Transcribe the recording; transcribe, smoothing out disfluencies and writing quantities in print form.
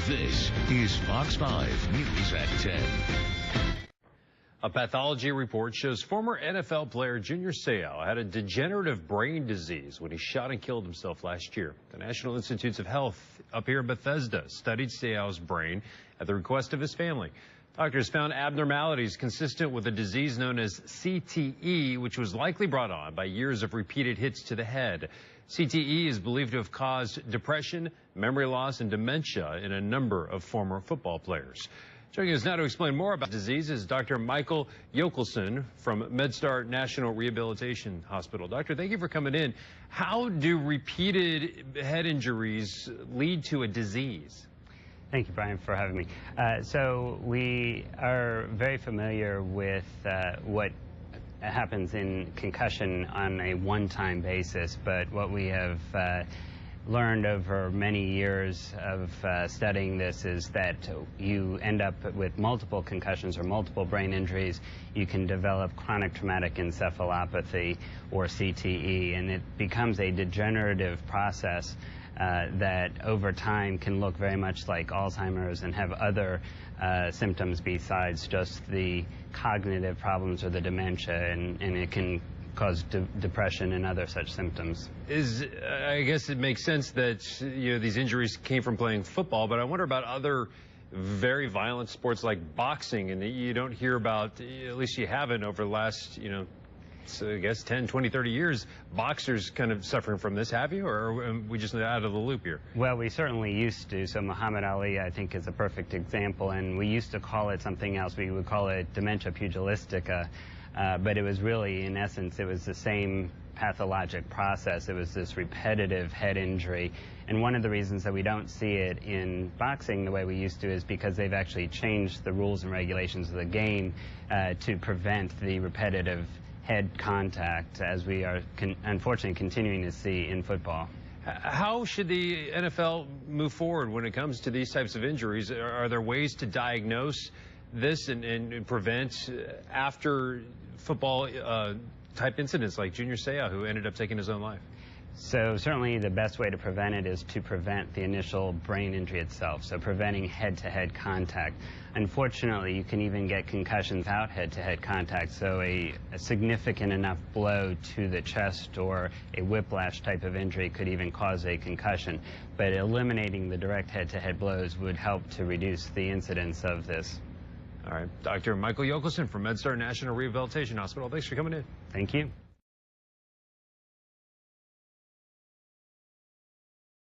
This is Fox 5 News at 10. A pathology report shows former NFL player Junior Seau had a degenerative brain disease when he shot and killed himself last year. The National Institutes of Health up here in Bethesda studied Seau's brain at the request of his family. Doctors found abnormalities consistent with a disease known as CTE, which was likely brought on by years of repeated hits to the head. CTE is believed to have caused depression, memory loss, and dementia in a number of former football players. Joining us now to explain more about the disease is Dr. Michael Yochelson from MedStar National Rehabilitation Hospital. Doctor, thank you for coming in. How do repeated head injuries lead to a disease? Thank you, Brian, for having me. So we are very familiar with what happens in concussion on a one-time basis, but what we have learned over many years of studying this is that you end up with multiple concussions or multiple brain injuries. You can develop chronic traumatic encephalopathy, or CTE, and it becomes a degenerative process that over time can look very much like Alzheimer's and have other symptoms besides just the cognitive problems or the dementia, and it can cause depression and other such symptoms. I guess it makes sense that these injuries came from playing football, but I wonder about other very violent sports like boxing, and you don't hear about, at least you haven't over the last, so I guess 10, 20, 30 years, boxers kind of suffering from this. Have you, or are we just out of the loop here? Well, we certainly used to. So Muhammad Ali, I think, is a perfect example, and we used to call it something else. We would call it dementia pugilistica, but it was really, in essence, it was the same pathologic process. It was this repetitive head injury. And one of the reasons that we don't see it in boxing the way we used to is because they've actually changed the rules and regulations of the game to prevent the repetitive head contact, as we are unfortunately continuing to see in football. How should the NFL move forward when it comes to these types of injuries? Are there ways to diagnose this and prevent after football type incidents like Junior Seau, who ended up taking his own life? So certainly the best way to prevent it is to prevent the initial brain injury itself, so preventing head-to-head contact. Unfortunately, you can even get concussions without head-to-head contact, so a significant enough blow to the chest or a whiplash type of injury could even cause a concussion. But eliminating the direct head-to-head blows would help to reduce the incidence of this. All right. Dr. Michael Yochelson from MedStar National Rehabilitation Hospital, thanks for coming in. Thank you.